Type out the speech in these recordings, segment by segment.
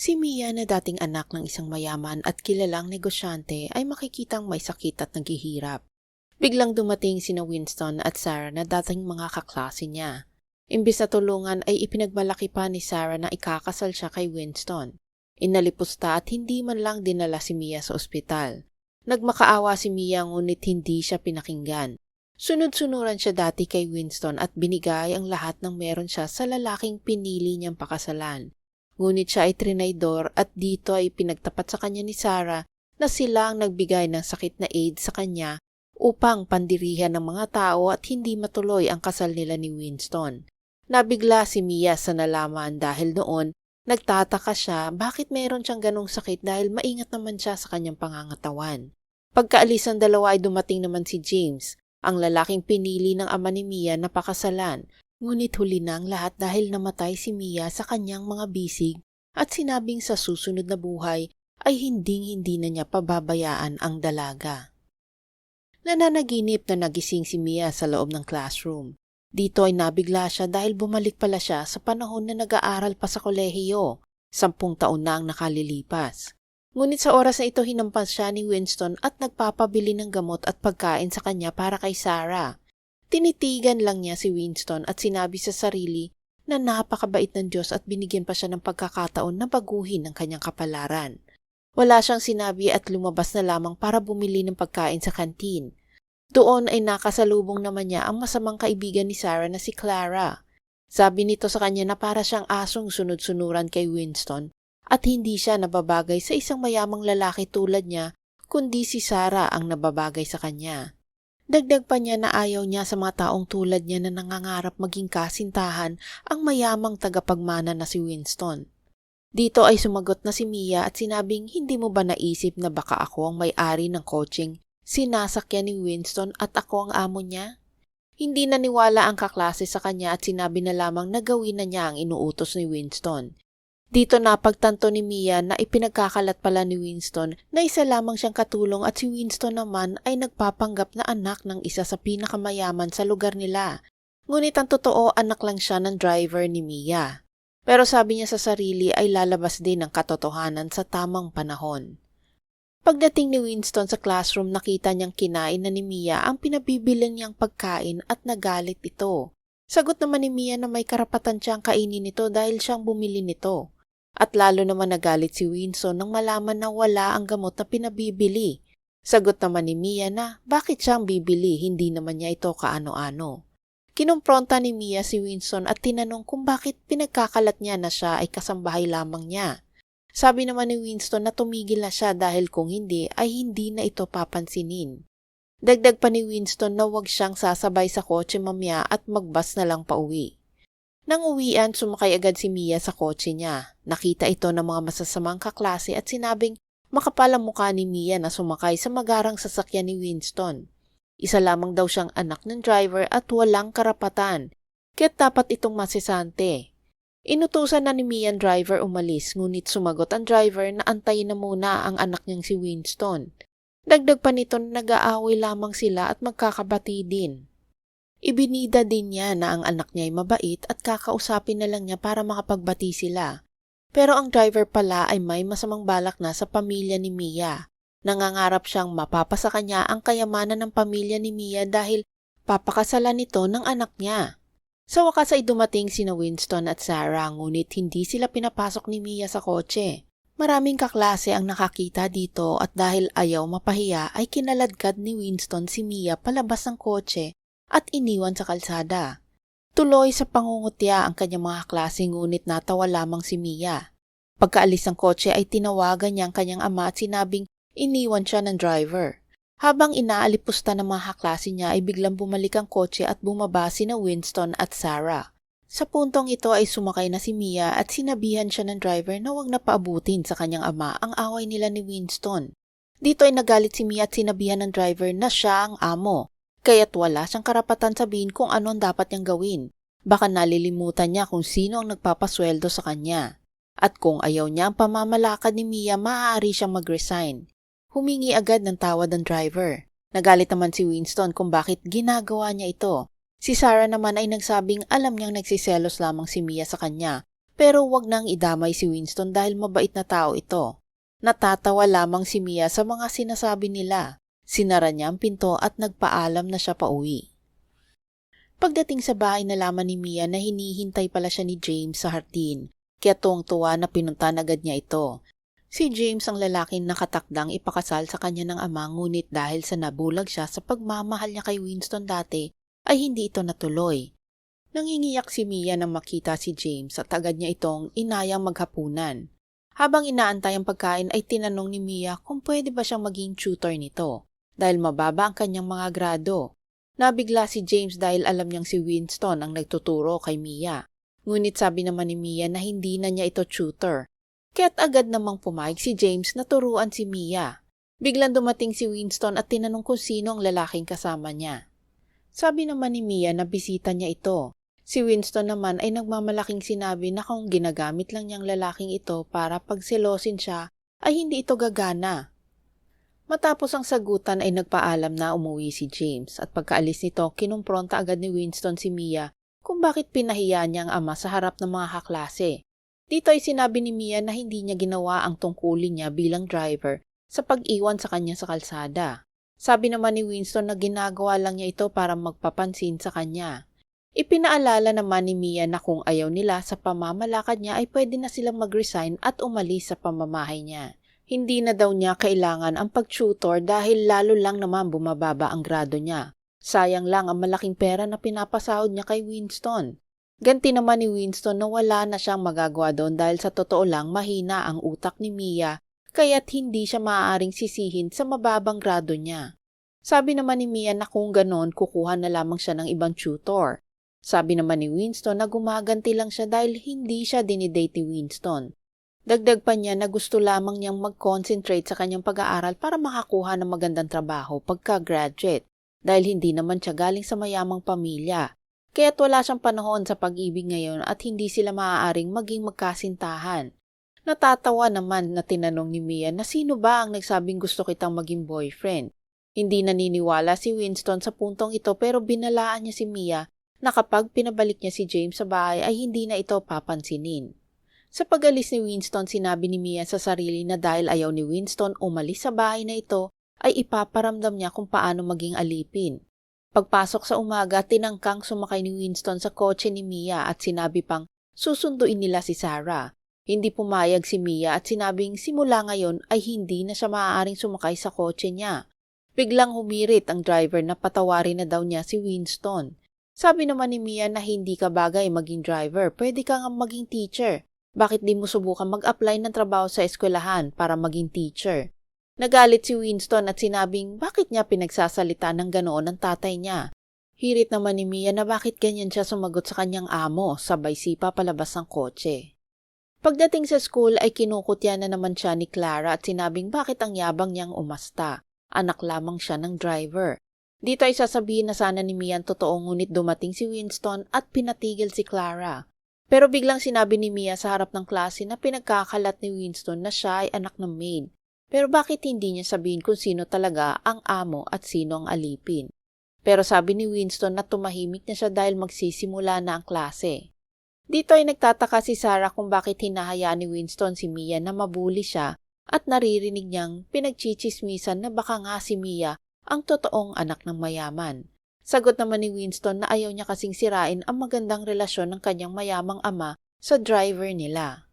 Si Mia na dating anak ng isang mayaman at kilalang negosyante ay makikitang may sakit at naghihirap. Biglang dumating sina Winston at Sarah na dating mga kaklase niya. Imbis na tulungan ay ipinagmalaki pa ni Sarah na ikakasal siya kay Winston. Inalipusta at hindi man lang dinala si Mia sa ospital. Nagmakaawa si Mia ngunit hindi siya pinakinggan. Sunod-sunuran siya dati kay Winston at binigay ang lahat ng meron siya sa lalaking pinili niyang pakasalan. Ngunit siya ay trinaydor at dito ay pinagtapat sa kanya ni Sarah na sila ang nagbigay ng sakit na AIDS sa kanya upang pandirihan ng mga tao at hindi matuloy ang kasal nila ni Winston. Nabigla si Mia sa nalaman dahil noon nagtataka siya bakit meron siyang ganong sakit dahil maingat naman siya sa kanyang pangangatawan. Pagkaalis ng dalawa ay dumating naman si James, ang lalaking pinili ng ama ni Mia na pakasalan. Ngunit huli na ang lahat dahil namatay si Mia sa kanyang mga bisig at sinabing sa susunod na buhay ay hinding-hindi na niya pababayaan ang dalaga. Nananaginip na nagising si Mia sa loob ng classroom. Dito ay nabigla siya dahil bumalik pala siya sa panahon na nag-aaral pa sa kolehiyo. 10 taon na ang nakalilipas. Ngunit sa oras na ito hinampas siya ni Winston at nagpapabili ng gamot at pagkain sa kanya para kay Sarah. Tinitigan lang niya si Winston at sinabi sa sarili na napakabait ng Diyos at binigyan pa siya ng pagkakataon na baguhin ang kanyang kapalaran. Wala siyang sinabi at lumabas na lamang para bumili ng pagkain sa kantin. Doon ay nakasalubong naman niya ang masamang kaibigan ni Sarah na si Clara. Sabi nito sa kanya na para siyang asong sunod-sunuran kay Winston at hindi siya nababagay sa isang mayamang lalaki tulad niya kundi si Sarah ang nababagay sa kanya. Dagdag pa niya na ayaw niya sa mga taong tulad niya na nangangarap maging kasintahan ang mayamang tagapagmana na si Winston. Dito ay sumagot na si Mia at sinabing hindi mo ba naisip na baka ako ang may-ari ng coaching sinasakyan ni Winston at ako ang amo niya? Hindi naniwala ang kaklase sa kanya at sinabi na lamang na gawin na niya ang inuutos ni Winston. Dito napagtanto ni Mia na ipinagkakalat pala ni Winston na isa lamang siyang katulong at si Winston naman ay nagpapanggap na anak ng isa sa pinakamayaman sa lugar nila. Ngunit ang totoo anak lang siya ng driver ni Mia. Pero sabi niya sa sarili ay lalabas din ang katotohanan sa tamang panahon. Pagdating ni Winston sa classroom nakita niyang kinain na ni Mia ang pinabibilin niyang pagkain at nagalit ito. Sagot naman ni Mia na may karapatan siyang kainin ito dahil siyang bumili nito. At lalo naman nagalit si Winston nang malaman na wala ang gamot na pinabibili. Sagot naman ni Mia na bakit siyang bibili, hindi naman niya ito kaano-ano. Kinumpronta ni Mia si Winston at tinanong kung bakit pinagkakalat niya na siya ay kasambahay lamang niya. Sabi naman ni Winston na tumigil na siya dahil kung hindi ay hindi na ito papansinin. Dagdag pa ni Winston na huwag siyang sasabay sa kotse mamaya at magbas na lang pauwi. Nang uwian, sumakay agad si Mia sa kotse niya. Nakita ito ng mga masasamang kaklase at sinabing makapal ang mukha ni Mia na sumakay sa magarang sasakyan ni Winston. Isa lamang daw siyang anak ng driver at walang karapatan, kaya't dapat itong masisante. Inutusan na ni Mia ang driver umalis, ngunit sumagot ang driver na antayin na muna ang anak niyang si Winston. Dagdag pa nito na nag-aaway lamang sila at magkakabati din. Ibinida din niya na ang anak niya ay mabait at kakausapin na lang niya para makapagbati sila. Pero ang driver pala ay may masamang balak na sa pamilya ni Mia. Nangangarap siyang mapapasa kanya ang kayamanan ng pamilya ni Mia dahil papakasalan nito ng anak niya. Sa wakas ay dumating sina Winston at Sarah ngunit hindi sila pinapasok ni Mia sa kotse. Maraming kaklase ang nakakita dito at dahil ayaw mapahiya ay kinaladkad ni Winston si Mia palabas ng kotse at iniwan sa kalsada. Tuloy sa pangungutya ang kanyang mga klase ngunit natawa lamang si Mia. Pagkaalis ng kotse ay tinawagan niya ang kanyang ama at sinabing iniwan siya ng driver. Habang inaalipusta ng mga kaklase niya ay biglang bumalik ang kotse at bumaba sina Winston at Sarah. Sa puntong ito ay sumakay na si Mia at sinabihan siya ng driver na huwag na paabutin sa kanyang ama ang away nila ni Winston. Dito ay nagalit si Mia at sinabihan ng driver na siya ang amo. Kaya't wala siyang karapatan sabihin kung ano ang dapat niyang gawin. Baka nalilimutan niya kung sino ang nagpapasweldo sa kanya. At kung ayaw niya ang pamamalakad ni Mia, maaari siyang mag-resign. Humingi agad ng tawad ng driver. Nagalit naman si Winston kung bakit ginagawa niya ito. Si Sarah naman ay nagsabing alam niyang nagsiselos lamang si Mia sa kanya, Pero wag nang idamay si Winston dahil mabait na tao ito. Natatawa lamang si Mia sa mga sinasabi nila. Sinara niya ang pinto at nagpaalam na siya pauwi. Pagdating sa bahay, nalaman ni Mia na hinihintay pala siya ni James sa hardin, kaya tuwang-tuwa na pinuntahan agad niya ito. Si James ang lalaking nakatakdang ipakasal sa kanya ng ama, ngunit dahil sa nabulag siya sa pagmamahal niya kay Winston dati, ay hindi ito natuloy. Nangingiyak si Mia nang makita si James at agad niya itong inayang maghapunan. Habang inaantay ang pagkain ay tinanong ni Mia kung pwede ba siyang maging tutor nito dahil mababa ang kanyang mga grado. Nabigla si James dahil alam niyang si Winston ang nagtuturo kay Mia. Ngunit sabi naman ni Mia na hindi na niya ito tutor. Kaya't agad namang pumayag si James na turuan si Mia. Biglang dumating si Winston at tinanong kung sino ang lalaking kasama niya. Sabi naman ni Mia na bisita niya ito. Si Winston naman ay nagmamalaking sinabi na kung ginagamit lang niyang lalaking ito para pagselosin siya ay hindi ito gagana. Matapos ang sagutan ay nagpaalam na umuwi si James at pagkaalis nito kinumpronta agad ni Winston si Mia kung bakit pinahiya niya ang ama sa harap ng mga kaklase. Dito ay sinabi ni Mia na hindi niya ginawa ang tungkulin niya bilang driver sa pag-iwan sa kanya sa kalsada. Sabi naman ni Winston na ginagawa lang niya ito para magpapansin sa kanya. Ipinaalala naman ni Mia na kung ayaw nila sa pamamalakad niya ay pwede na silang mag-resign at umalis sa pamamahay niya. Hindi na daw niya kailangan ang pag-tutor dahil lalo lang naman bumababa ang grado niya. Sayang lang ang malaking pera na pinapasahod niya kay Winston. Ganti naman ni Winston na wala na siyang magagawa doon dahil sa totoo lang mahina ang utak ni Mia kaya't hindi siya maaaring sisihin sa mababang grado niya. Sabi naman ni Mia na kung ganon kukuha na lamang siya ng ibang tutor. Sabi naman ni Winston na gumaganti lang siya dahil hindi siya dinidate ni Winston. Dagdag pa niya na gusto lamang niyang mag-concentrate sa kanyang pag-aaral para makakuha ng magandang trabaho pagka-graduate dahil hindi naman siya galing sa mayamang pamilya. Kaya't wala siyang panahon sa pag-ibig ngayon at hindi sila maaaring maging magkasintahan. Natatawa naman na tinanong ni Mia na sino ba ang nagsabing gusto kitang maging boyfriend. Hindi naniniwala si Winston sa puntong ito pero binalaan niya si Mia na kapag pinabalik niya si James sa bahay ay hindi na ito papansinin. Sa pag-alis ni Winston, sinabi ni Mia sa sarili na dahil ayaw ni Winston umalis sa bahay na ito, ay ipaparamdam niya kung paano maging alipin. Pagpasok sa umaga, tinangkang sumakay ni Winston sa kotse ni Mia at sinabi pang susunduin nila si Sarah. Hindi pumayag si Mia at sinabing simula ngayon ay hindi na siya maaaring sumakay sa kotse niya. Biglang humirit ang driver na patawarin na daw niya si Winston. Sabi naman ni Mia na hindi ka bagay maging driver, pwede ka nga maging teacher. Bakit di mo subukan mag-apply ng trabaho sa eskwelahan para maging teacher? Nagalit si Winston at sinabing bakit niya pinagsasalita ng ganoon ang tatay niya. Hirit naman ni Mia na bakit ganyan siya sumagot sa kanyang amo, sabay sipa palabas ng kotse. Pagdating sa school ay kinukutya na naman siya ni Clara at sinabing bakit ang yabang niyang umasta. Anak lamang siya ng driver. Dito ay sasabihin na sana ni Mia ang totoo ngunit dumating si Winston at pinatigil si Clara. Pero biglang sinabi ni Mia sa harap ng klase na pinagkakalat ni Winston na siya ay anak ng maid. Pero bakit hindi niya sabihin kung sino talaga ang amo at sino ang alipin? Pero sabi ni Winston na tumahimik na siya dahil magsisimula na ang klase. Dito ay nagtataka si Sarah kung bakit hinahayaan ni Winston si Mia na mabuli siya at naririnig niyang pinagchichismisan na baka nga si Mia ang totoong anak ng mayaman. Sagot naman ni Winston na ayaw niya kasing sirain ang magandang relasyon ng kanyang mayamang ama sa driver nila.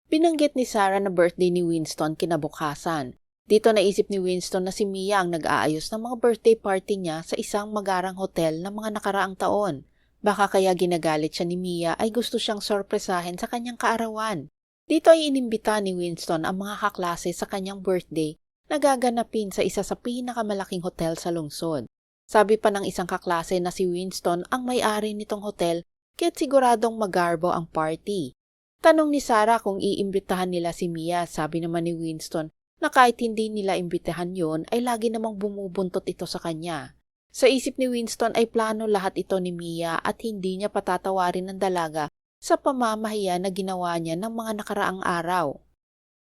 Binanggit ni Sarah na birthday ni Winston kinabukasan. Dito naisip ni Winston na si Mia ang nag-aayos ng mga birthday party niya sa isang magarang hotel ng mga nakaraang taon. Baka kaya ginagalit siya ni Mia ay gusto siyang sorpresahin sa kanyang kaarawan. Dito ay inimbita ni Winston ang mga kaklase sa kanyang birthday na gaganapin sa isa sa pinakamalaking hotel sa lungsod. Sabi pa ng isang kaklase na si Winston ang may-ari nitong hotel kaya't siguradong magarbo ang party. Tanong ni Sarah kung iimbitahan nila si Mia, sabi naman ni Winston na kahit hindi nila imbitahan yon ay lagi namang bumubuntot ito sa kanya. Sa isip ni Winston ay plano lahat ito ni Mia at hindi niya patatawarin ng dalaga sa pamamahiya na ginawa niya ng mga nakaraang araw.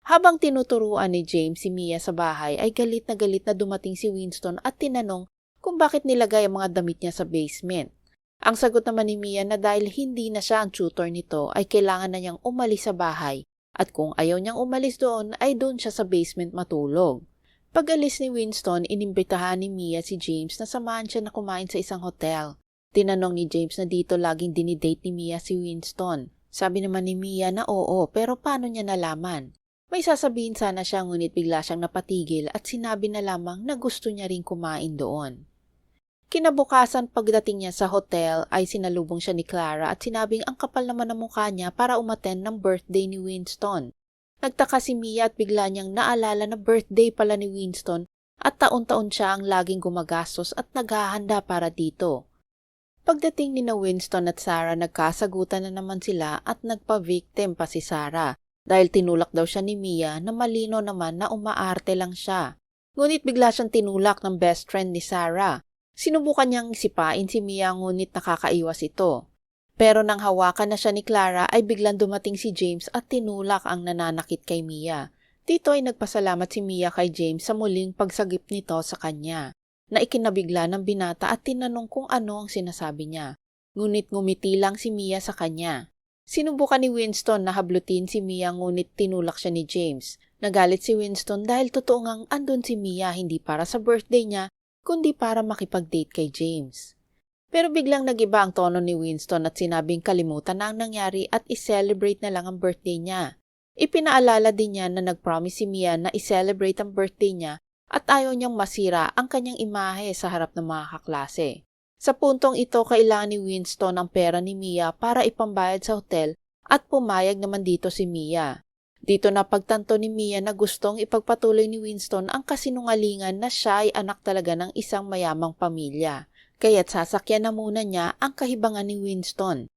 Habang tinuturuan ni James si Mia sa bahay ay galit na dumating si Winston at tinanong kung bakit nilagay ang mga damit niya sa basement. Ang sagot naman ni Mia na dahil hindi na siya ang tutor nito ay kailangan na niyang umalis sa bahay at kung ayaw niyang umalis doon ay doon siya sa basement matulog. Pag-alis ni Winston, inimbitahan ni Mia si James na samahan siya na kumain sa isang hotel. Tinanong ni James na dito laging dinidate ni Mia si Winston. Sabi naman ni Mia na oo, pero paano niya nalaman? May sasabihin sana siya ngunit bigla siyang napatigil at sinabi na lamang na gusto niya ring kumain doon. Kinabukasan pagdating niya sa hotel ay sinalubong siya ni Clara at sinabing ang kapal naman ng mukha niya para umattend ng birthday ni Winston. Nagtaka si Mia at bigla niyang naalala na birthday pala ni Winston at taon-taon siya ang laging gumagastos at naghahanda para dito. Pagdating ni na Winston at Sarah nagkasagutan na naman sila at nagpa-victim pa si Sarah dahil tinulak daw siya ni Mia na malino naman na umaarte lang siya. Ngunit bigla siyang tinulak ng best friend ni Sarah. Sinubukan niyang sipain si Mia ngunit nakakaiwas ito. Pero nang hawakan na siya ni Clara ay biglang dumating si James at tinulak ang nananakit kay Mia. Dito ay nagpasalamat si Mia kay James sa muling pagsagip nito sa kanya. Na ikinabigla ng binata at tinanong kung ano ang sinasabi niya. Ngunit ngumiti lang si Mia sa kanya. Sinubukan ni Winston na hablutin si Mia ngunit tinulak siya ni James. Nagalit si Winston dahil totoo ngang andun si Mia hindi para sa birthday niya kundi para makipag-date kay James. Pero biglang nagiba ang tono ni Winston at sinabing kalimutan na ang nangyari at i-celebrate na lang ang birthday niya. Ipinaalala din niya na nag-promise si Mia na i-celebrate ang birthday niya at ayaw niyang masira ang kanyang imahe sa harap ng mga kaklase. Sa puntong ito, kailangan ni Winston ang pera ni Mia para ipambayad sa hotel at pumayag naman dito si Mia. Dito na pagtanto ni Mia na gustong ipagpatuloy ni Winston ang kasinungalingan na siya ay anak talaga ng isang mayamang pamilya. Kaya't sasakyan na muna niya ang kahibangan ni Winston.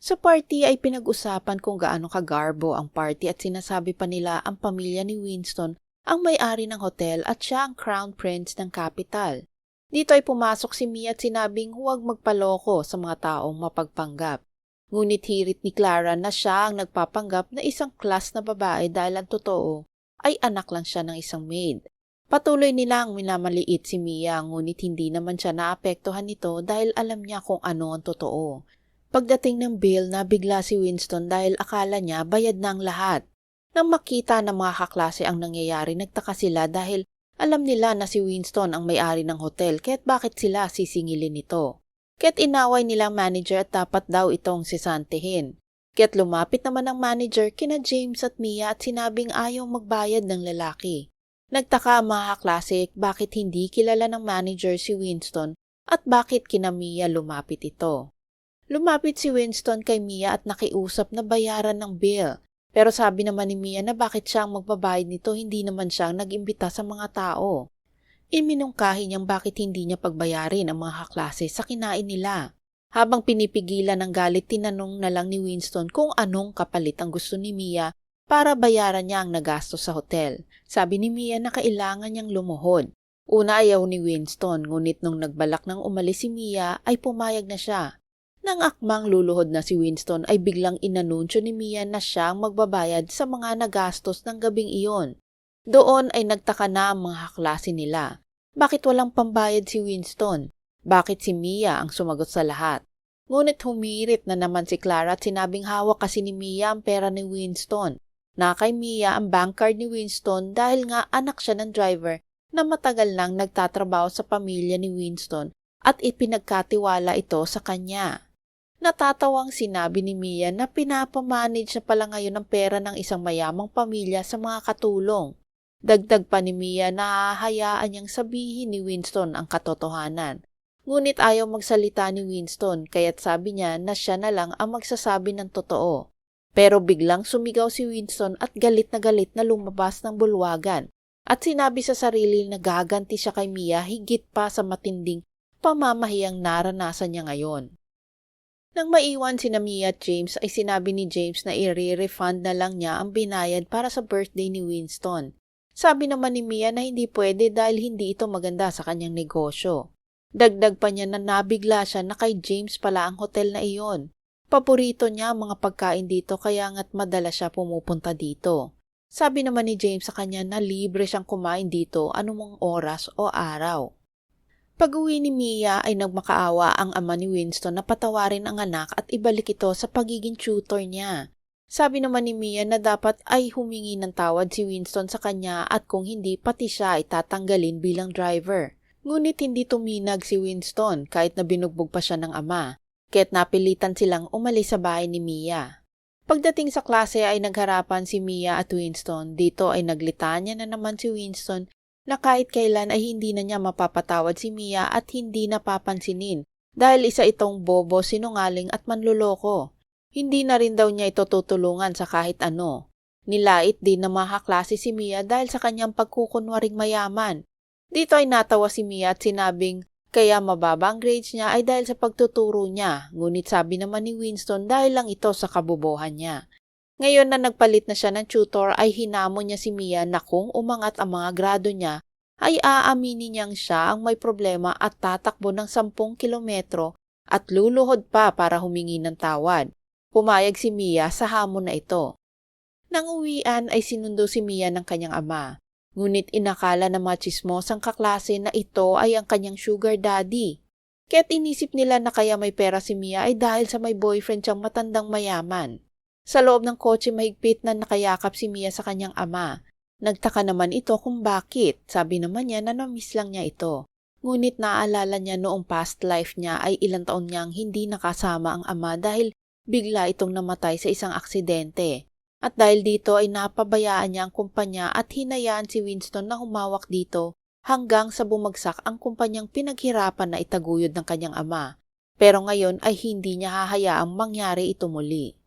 Sa party ay pinag-usapan kung gaano kagarbo ang party at sinasabi pa nila ang pamilya ni Winston ang may-ari ng hotel at siya ang crown prince ng capital. Dito ay pumasok si Mia at sinabing huwag magpaloko sa mga taong mapagpanggap. Ngunit hirit ni Clara na siya ang nagpapanggap na isang class na babae dahil ang totoo ay anak lang siya ng isang maid. Patuloy nilang minamaliit si Mia ngunit hindi naman siya naapektuhan nito dahil alam niya kung ano ang totoo. Pagdating ng bill, nabigla si Winston dahil akala niya bayad na ang lahat. Nang makita ng mga kaklase ang nangyayari, nagtaka sila dahil alam nila na si Winston ang may-ari ng hotel kaya't bakit sila sisingilin nito. Kaya't inaway nilang manager at dapat daw itong sisantihin. Kaya't lumapit naman ang manager kina James at Mia at sinabing ayaw magbayad ng lalaki. Nagtaka ang mga kaklase bakit hindi kilala ng manager si Winston at bakit kina Mia lumapit ito. Lumapit si Winston kay Mia at nakiusap na bayaran ng bill. Pero sabi naman ni Mia na bakit siya ang magbabayad nito, hindi naman siya nag-imbita sa mga tao. Iminungkahi niyang bakit hindi niya pagbayarin ang mga kaklase sa kinain nila. Habang pinipigilan ng galit, tinanong na lang ni Winston kung anong kapalit ang gusto ni Mia para bayaran niya ang nagastos sa hotel. Sabi ni Mia na kailangan niyang lumuhod. Una ayaw ni Winston, ngunit nung nagbalak ng umalis si Mia ay pumayag na siya. Nang akmang luluhod na si Winston ay biglang inanunsyo ni Mia na siya ang magbabayad sa mga nagastos ng gabing iyon. Doon ay nagtaka na ang mga kaklase nila. Bakit walang pambayad si Winston? Bakit si Mia ang sumagot sa lahat? Ngunit humirit na naman si Clara at sinabing hawak kasi ni Mia ang pera ni Winston. Na kay Mia ang bank card ni Winston dahil nga anak siya ng driver na matagal nang nagtatrabaho sa pamilya ni Winston at ipinagkatiwala ito sa kanya. Natatawang sinabi ni Mia na pinapamanage na pala ngayon ang pera ng isang mayamang pamilya sa mga katulong. Dagdag pa ni Mia na hahayaan niyang sabihin ni Winston ang katotohanan. Ngunit ayaw magsalita ni Winston kaya't sabi niya na siya na lang ang magsasabi ng totoo. Pero biglang sumigaw si Winston at galit na lumabas ng bulwagan at sinabi sa sarili na gaganti siya kay Mia higit pa sa matinding pamamahiyang naranasan niya ngayon. Nang maiwan si Mia at James ay sinabi ni James na i-refund na lang niya ang binayad para sa birthday ni Winston. Sabi naman ni Mia na hindi pwede dahil hindi ito maganda sa kanyang negosyo. Dagdag pa niya na nabigla siya na kay James pala ang hotel na iyon. Paborito niya ang mga pagkain dito kaya nga't madalas siya pumupunta dito. Sabi naman ni James sa kanya na libre siyang kumain dito anumang oras o araw. Pag-uwi ni Mia ay nagmakaawa ang ama ni Winston na patawarin ang anak at ibalik ito sa pagiging tutor niya. Sabi naman ni Mia na dapat ay humingi ng tawad si Winston sa kanya at kung hindi pati siya ay tatanggalin bilang driver. Ngunit hindi tuminag si Winston kahit na binugbog pa siya ng ama, kaya't napilitan silang umalis sa bahay ni Mia. Pagdating sa klase ay nagharapan si Mia at Winston. Dito ay naglitanya na naman si Winston na kahit kailan ay hindi na niya mapapatawad si Mia at hindi napapansinin dahil isa itong bobo, sinungaling at manluloko. Hindi na rin daw niya ito tutulungan sa kahit ano. Nilait din ng mga kaklase si Mia dahil sa kanyang pagkukunwaring mayaman. Dito ay natawa si Mia at sinabing kaya mababa ang grades niya ay dahil sa pagtuturo niya. Ngunit sabi naman ni Winston dahil lang ito sa kabobohan niya. Ngayon na nagpalit na siya ng tutor ay hinamon niya si Mia na kung umangat ang mga grado niya ay aaminin niyang siya ang may problema at tatakbo ng 10 kilometro at luluhod pa para humingi ng tawad. Pumayag si Mia sa hamon na ito. Nang uwian ay sinundo si Mia ng kanyang ama. Ngunit inakala ng mga tsismosang kaklase na ito ay ang kanyang sugar daddy. Kaya't inisip nila na kaya may pera si Mia ay dahil sa may boyfriend siyang matandang mayaman. Sa loob ng kotse mahigpit na nakayakap si Mia sa kanyang ama. Nagtaka naman ito kung bakit. Sabi naman niya na namiss lang niya ito. Ngunit naaalala niya noong past life niya ay ilang taon niyang hindi nakasama ang ama dahil bigla itong namatay sa isang aksidente. At dahil dito ay napabayaan niya ang kumpanya at hinayaan si Winston na humawak dito hanggang sa bumagsak ang kumpanyang pinaghirapan na itaguyod ng kanyang ama. Pero ngayon ay hindi niya hahayaang mangyari ito muli.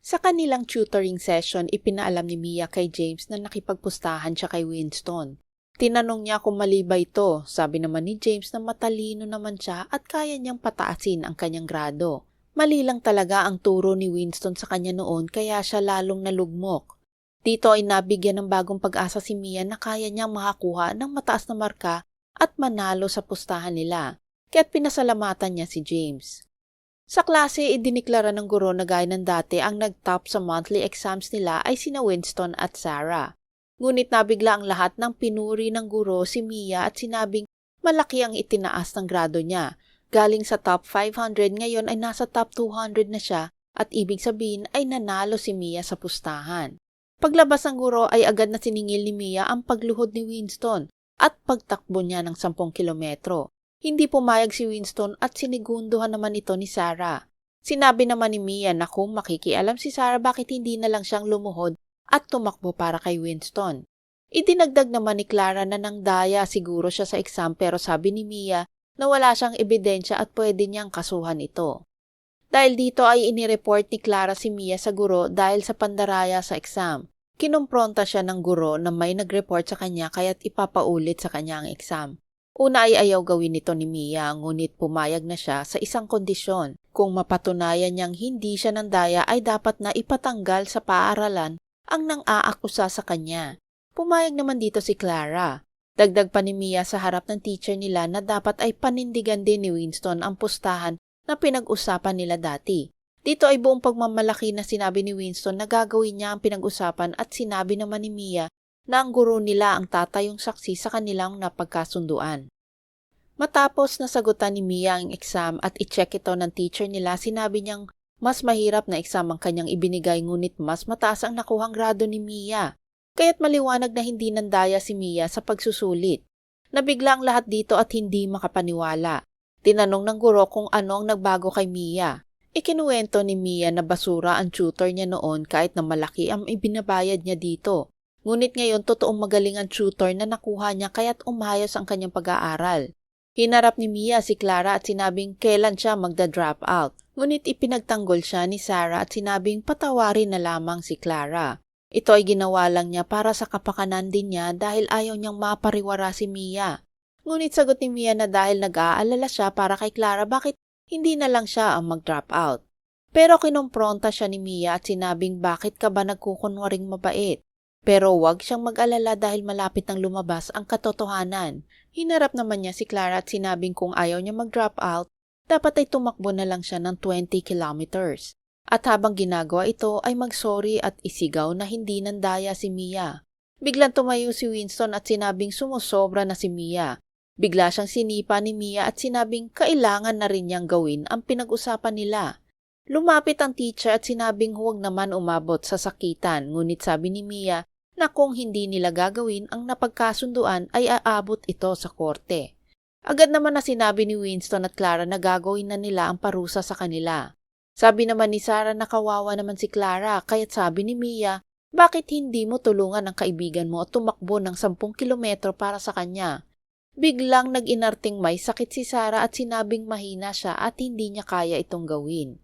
Sa kanilang tutoring session, ipinaalam ni Mia kay James na nakipagpustahan siya kay Winston. Tinanong niya kung mali ba ito. Sabi naman ni James na matalino naman siya at kaya niyang pataasin ang kanyang grado. Mali lang talaga ang turo ni Winston sa kanya noon kaya siya lalong nalugmok. Dito ay nabigyan ng bagong pag-asa si Mia na kaya niyang makakuha ng mataas na marka at manalo sa pustahan nila. Kaya't pinasalamatan niya si James. Sa klase, idiniklara ng guro na gaya ng dati ang nag-top sa monthly exams nila ay sina Winston at Sarah. Ngunit nabigla ang lahat ng pinuri ng guro si Mia at sinabing malaki ang itinaas ng grado niya. Galing sa top 500 ngayon ay nasa top 200 na siya at ibig sabihin ay nanalo si Mia sa pustahan. Paglabas ng guro ay agad na siningil ni Mia ang pagluhod ni Winston at pagtakbo niya ng 10 kilometro. Hindi pumayag si Winston at sinigunduhan naman ito ni Sarah. Sinabi naman ni Mia na kung makikialam si Sarah bakit hindi na lang siyang lumuhod at tumakbo para kay Winston. Idinagdag naman ni Clara na nang daya siguro siya sa exam pero sabi ni Mia na wala siyang ebidensya at pwede niyang kasuhan ito. Dahil dito ay inireport ni Clara si Mia sa guro dahil sa pandaraya sa exam. Kinumpronta siya ng guro na may nag-report sa kanya kaya't ipapaulit sa kanya ang exam. Una ay ayaw gawin nito ni Mia ngunit pumayag na siya sa isang kondisyon. Kung mapatunayan niyang hindi siya nandaya ay dapat na ipatanggal sa paaralan ang nang-aakusa sa kanya. Pumayag naman dito si Clara. Dagdag pa ni Mia sa harap ng teacher nila na dapat ay panindigan din ni Winston ang pustahan na pinag-usapan nila dati. Dito ay buong pagmamalaki na sinabi ni Winston na gagawin niya ang pinag-usapan at sinabi naman ni Mia na ang guro nila ang tatayong saksi sa kanilang napagkasunduan. Matapos nasagutan ni Mia ang exam at i-check ito ng teacher nila, sinabi niyang mas mahirap na exam ang kanyang ibinigay ngunit mas mataas ang nakuhang grado ni Mia. Kaya't maliwanag na hindi nandaya si Mia sa pagsusulit. Nabigla ang lahat dito at hindi makapaniwala. Tinanong ng guro kung ano ang nagbago kay Mia. Ikinuwento ni Mia na basura ang tutor niya noon kahit na malaki ang ibinabayad niya dito. Ngunit ngayon totoong magaling ang tutor na nakuha niya kaya't umayos ang kanyang pag-aaral. Hinarap ni Mia si Clara at sinabing kailan siya magda-drop out. Ngunit ipinagtanggol siya ni Sarah at sinabing patawarin na lamang si Clara. Ito ay ginawa lang niya para sa kapakanan din niya dahil ayaw niyang mapariwara si Mia. Ngunit sagot ni Mia na dahil nag-aalala siya para kay Clara bakit hindi na lang siya ang mag-drop out. Pero kinumpronta siya ni Mia at sinabing bakit ka ba nagkukunwaring mabait? Pero huwag siyang mag-alala dahil malapit nang lumabas ang katotohanan. Hinarap naman niya si Clara at sinabing kung ayaw niya mag-drop out, dapat ay tumakbo na lang siya ng 20 kilometers. At habang ginagawa ito ay mag-sorry at isigaw na hindi nandaya si Mia. Biglang tumayo si Winston at sinabing sumusobra na si Mia. Bigla siyang sinipa ni Mia at sinabing kailangan na rin niyang gawin ang pinag-usapan nila. Lumapit ang teacher at sinabing huwag naman umabot sa sakitan, ngunit sabi ni Mia na kung hindi nila gagawin ang napagkasunduan ay aabot ito sa korte. Agad naman na sinabi ni Winston at Clara na gagawin na nila ang parusa sa kanila. Sabi naman ni Sarah na kawawa naman si Clara, kaya't sabi ni Mia, bakit hindi mo tulungan ang kaibigan mo at tumakbo ng 10 kilometro para sa kanya? Biglang nag-inarting may sakit si Sarah at sinabing mahina siya at hindi niya kaya itong gawin.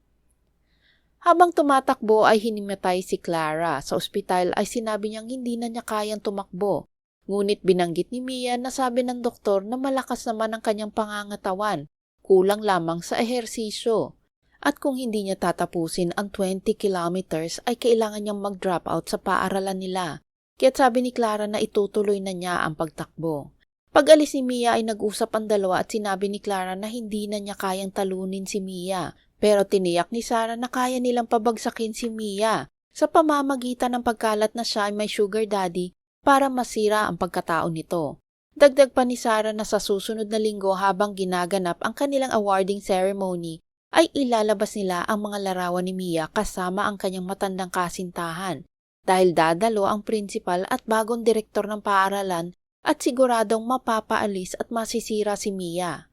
Habang tumatakbo ay hinimatay si Clara. Sa ospital ay sinabi niyang hindi na niya kayang tumakbo. Ngunit binanggit ni Mia na sabi ng doktor na malakas naman ang kanyang pangangatawan, kulang lamang sa ehersisyo. At kung hindi niya tatapusin ang 20 kilometers ay kailangan niyang mag-drop out sa paaralan nila. Kaya't sabi ni Clara na itutuloy na niya ang pagtakbo. Pag-alis ni Mia ay nag-usap ang dalawa at sinabi ni Clara na hindi na niya kayang talunin si Mia. Pero tiniyak ni Sarah na kaya nilang pabagsakin si Mia sa pamamagitan ng pagkalat na siya ay may sugar daddy para masira ang pagkatao nito. Dagdag pa ni Sarah na sa susunod na linggo habang ginaganap ang kanilang awarding ceremony ay ilalabas nila ang mga larawan ni Mia kasama ang kanyang matandang kasintahan dahil dadalo ang principal at bagong direktor ng paaralan at siguradong mapapaalis at masisira si Mia.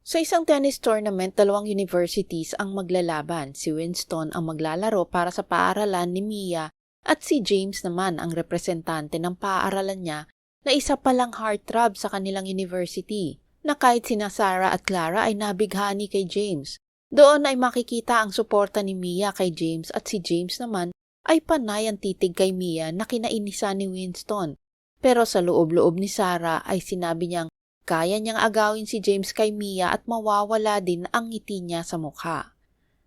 Sa isang tennis tournament, 2 universities ang maglalaban. Si Winston ang maglalaro para sa paaralan ni Mia at si James naman ang representante ng paaralan niya na isa palang heartthrob sa kanilang university na kahit sina Sarah at Clara ay nabighani kay James. Doon ay makikita ang suporta ni Mia kay James at si James naman ay panay ang titig kay Mia na kinainisa ni Winston. Pero sa loob-loob ni Sarah ay sinabi niyang kaya niyang agawin si James kay Mia at mawawala din ang ngiti niya sa mukha.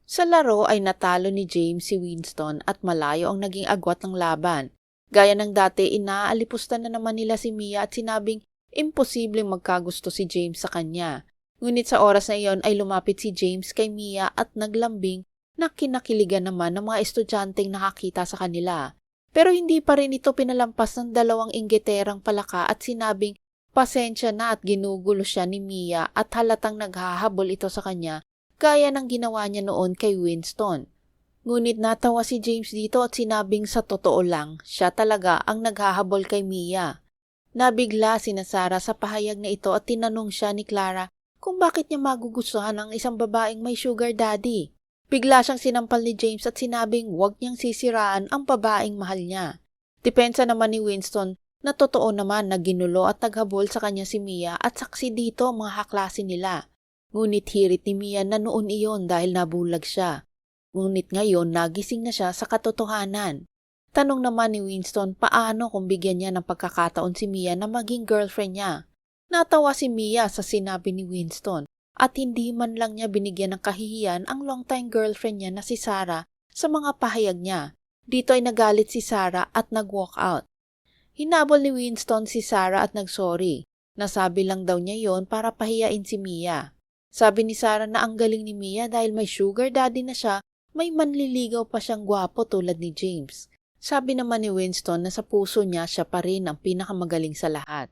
Sa laro ay natalo ni James si Winston at malayo ang naging agwat ng laban. Gaya ng dati, inaalipusta na naman nila si Mia at sinabing imposibleng magkagusto si James sa kanya. Ngunit sa oras na iyon ay lumapit si James kay Mia at naglambing na kinakiligan naman ng mga estudyanteng nakakita sa kanila. Pero hindi pa rin ito pinalampas ng 2 inggiterang palaka at sinabing pasensya na at ginugulo siya ni Mia at halatang naghahabol ito sa kanya gaya ng ginawa niya noon kay Winston. Ngunit natawa si James dito at sinabing sa totoo lang, siya talaga ang naghahabol kay Mia. Nabigla si Sarah sa pahayag na ito at tinanong siya ni Clara kung bakit niya magugustuhan ang isang babaeng may sugar daddy. Bigla siyang sinampal ni James at sinabing huwag niyang sisiraan ang babaeng mahal niya. Depensa naman ni Winston na totoo naman na ginulo at naghabol sa kanya si Mia at saksi dito ang mga kaklase nila. Ngunit hirit ni Mia na noon iyon dahil nabulag siya. Ngunit ngayon nagising na siya sa katotohanan. Tanong naman ni Winston paano kung bigyan niya ng pagkakataon si Mia na maging girlfriend niya. Natawa si Mia sa sinabi ni Winston at hindi man lang niya binigyan ng kahihiyan ang long-time girlfriend niya na si Sarah sa mga pahayag niya. Dito ay nagalit si Sarah at nag-walk out. Hinabol ni Winston si Sarah at nagsorry. Nasabi lang daw niya yon para pahiyain si Mia. Sabi ni Sarah na ang galing ni Mia dahil may sugar daddy na siya, may manliligaw pa siyang gwapo tulad ni James. Sabi naman ni Winston na sa puso niya siya pa rin ang pinakamagaling sa lahat.